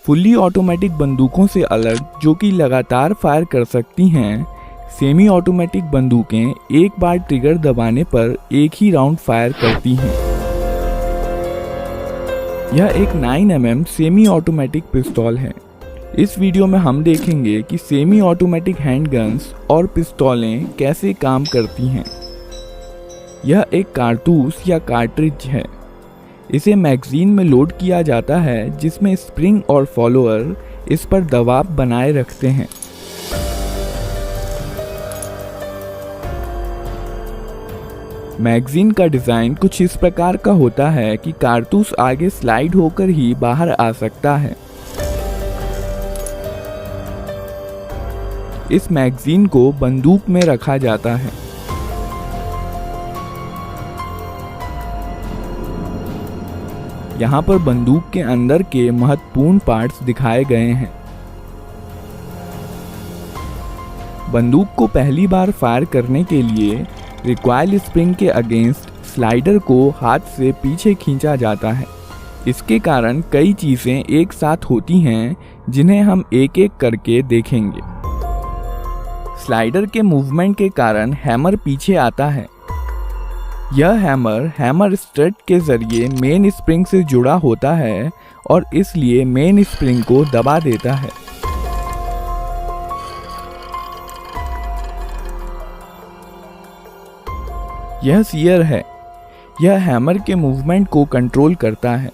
Fully automatic बंदूकों से अलग जो कि लगातार फायर कर सकती हैं, सेमी ऑटोमेटिक बंदूकें एक बार ट्रिगर दबाने पर एक ही राउंड फायर करती हैं। यह एक 9mm सेमी ऑटोमेटिक पिस्तौल है। इस वीडियो में हम देखेंगे कि सेमी ऑटोमेटिक हैंडगन्स और पिस्तौलें कैसे काम करती हैं। यह एक कारतूस या कार्ट्रिज है। इसे मैगजीन में लोड किया जाता है जिसमें स्प्रिंग और फॉलोअर इस पर दबाव बनाए रखते हैं। मैगजीन का डिज़ाइन कुछ इस प्रकार का होता है कि कारतूस आगे स्लाइड होकर ही बाहर आ सकता है। इस मैगजीन को बंदूक में रखा जाता है। यहाँ पर बंदूक के अंदर के महत्वपूर्ण पार्ट्स दिखाए गए हैं। बंदूक को पहली बार फायर करने के लिए रिकॉइल स्प्रिंग के अगेंस्ट स्लाइडर को हाथ से पीछे खींचा जाता है। इसके कारण कई चीज़ें एक साथ होती हैं जिन्हें हम एक एक करके देखेंगे। स्लाइडर के मूवमेंट के कारण हैमर पीछे आता है। यह हैमर स्ट्रट के जरिए मेन स्प्रिंग से जुड़ा होता है और इसलिए मेन स्प्रिंग को दबा देता है। यह सीयर है। यह हैमर के मूवमेंट को कंट्रोल करता है।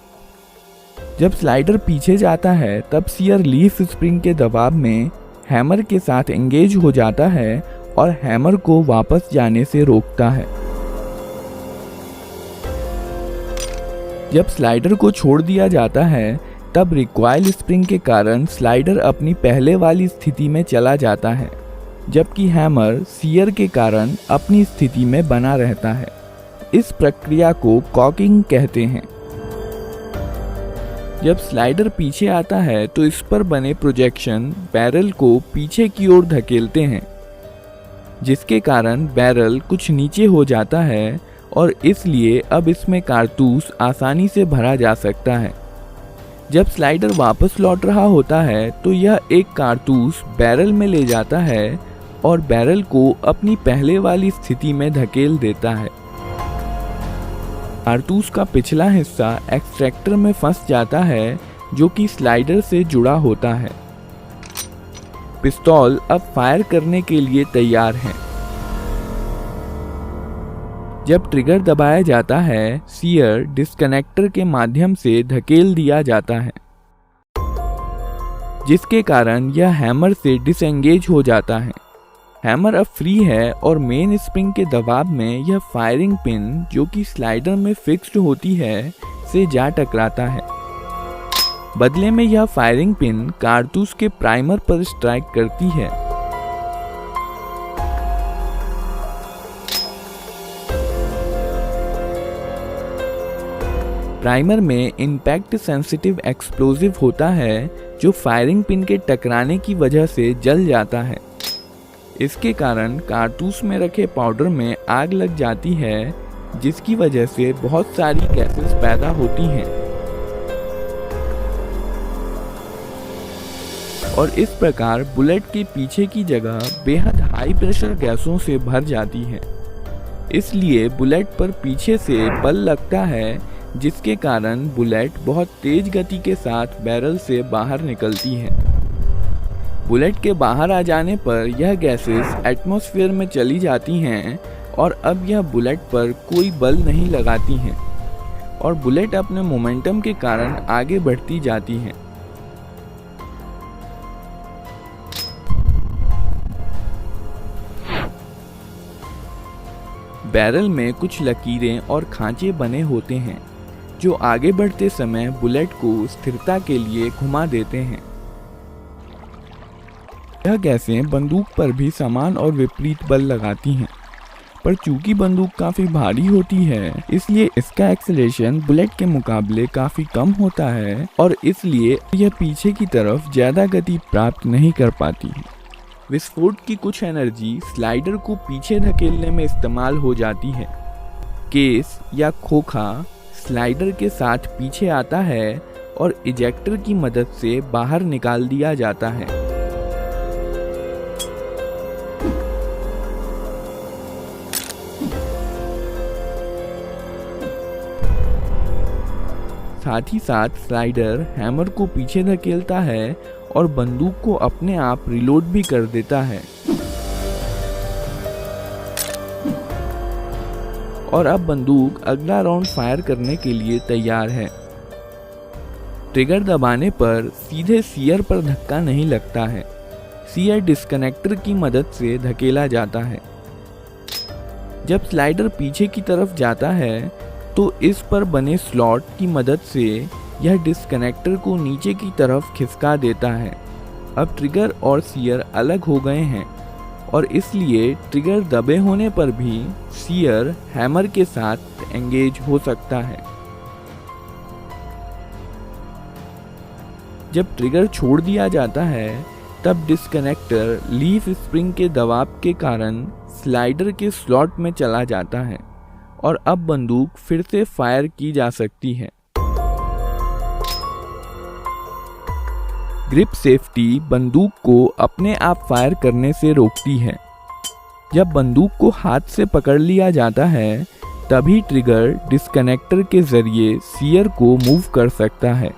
जब स्लाइडर पीछे जाता है तब सीयर लीफ स्प्रिंग के दबाव में हैमर के साथ एंगेज हो जाता है और हैमर को वापस जाने से रोकता है। जब स्लाइडर को छोड़ दिया जाता है तब रिकॉइल स्प्रिंग के कारण स्लाइडर अपनी पहले वाली स्थिति में चला जाता है, जबकि हैमर सीयर के कारण अपनी स्थिति में बना रहता है। इस प्रक्रिया को कॉकिंग कहते हैं। जब स्लाइडर पीछे आता है तो इस पर बने प्रोजेक्शन बैरल को पीछे की ओर धकेलते हैं, जिसके कारण बैरल कुछ नीचे हो जाता है और इसलिए अब इसमें कारतूस आसानी से भरा जा सकता है। जब स्लाइडर वापस लौट रहा होता है तो यह एक कारतूस बैरल में ले जाता है और बैरल को अपनी पहले वाली स्थिति में धकेल देता है। कारतूस का पिछला हिस्सा एक्सट्रैक्टर में फंस जाता है जो कि स्लाइडर से जुड़ा होता है। पिस्तौल अब फायर करने के लिए तैयार है। जब ट्रिगर दबाया जाता है, सीयर डिस्कनेक्टर के माध्यम से धकेल दिया जाता है, जिसके कारण यह हैमर से डिसएंगेज हो जाता है। हैमर अब फ्री है और मेन स्प्रिंग के दबाव में यह फायरिंग पिन जो कि स्लाइडर में फिक्स्ड होती है से जा टकराता है। बदले में यह फायरिंग पिन कारतूस के प्राइमर पर स्ट्राइक करती है। प्राइमर में इम्पैक्ट सेंसिटिव एक्सप्लोजिव होता है जो फायरिंग पिन के टकराने की वजह से जल जाता है। इसके कारण कारतूस में रखे पाउडर में आग लग जाती है, जिसकी वजह से बहुत सारी गैसेस पैदा होती हैं और इस प्रकार बुलेट के पीछे की जगह बेहद हाई प्रेशर गैसों से भर जाती है। इसलिए बुलेट पर पीछे से बल लगता है, जिसके कारण बुलेट बहुत तेज गति के साथ बैरल से बाहर निकलती है। बुलेट के बाहर आ जाने पर यह गैसेस एटमॉस्फेयर में चली जाती हैं और अब यह बुलेट पर कोई बल नहीं लगाती हैं और बुलेट अपने मोमेंटम के कारण आगे बढ़ती जाती है। बैरल में कुछ लकीरें और खांचे बने होते हैं जो आगे बढ़ते समय बुलेट को स्थिरता के लिए घुमा देते हैं। यह गैसें बंदूक पर भी समान और विपरीत बल लगाती हैं, पर चूंकि बंदूक काफ़ी भारी होती है इसलिए इसका एक्सेलरेशन बुलेट के मुकाबले काफ़ी कम होता है और इसलिए यह पीछे की तरफ ज़्यादा गति प्राप्त नहीं कर पाती। विस्फोट की कुछ एनर्जी स्लाइडर को पीछे धकेलने में इस्तेमाल हो जाती है। केस या खोखा स्लाइडर के साथ पीछे आता है और इजेक्टर की मदद से बाहर निकाल दिया जाता है। साथ ही साथ स्लाइडर हैमर को पीछे धकेलता है और बंदूक को अपने आप रिलोड भी कर देता है। और अब बंदूक अगला राउंड फायर करने के लिए तैयार है। ट्रिगर दबाने पर सीधे सीयर पर धक्का नहीं लगता है, सीयर डिस्कनेक्टर की मदद से धकेला जाता है। जब स्लाइडर पीछे की तरफ जाता है तो इस पर बने स्लॉट की मदद से यह डिस्कनेक्टर को नीचे की तरफ खिसका देता है। अब ट्रिगर और सीयर अलग हो गए हैं और इसलिए ट्रिगर दबे होने पर भी सीयर हैमर के साथ एंगेज हो सकता है। जब ट्रिगर छोड़ दिया जाता है तब डिस्कनेक्टर लीफ स्प्रिंग के दबाव के कारण स्लाइडर के स्लॉट में चला जाता है और अब बंदूक फिर से फायर की जा सकती है। ग्रिप सेफ्टी बंदूक को अपने आप फायर करने से रोकती है। जब बंदूक को हाथ से पकड़ लिया जाता है तभी ट्रिगर डिस्कनेक्टर के जरिए सीयर को मूव कर सकता है।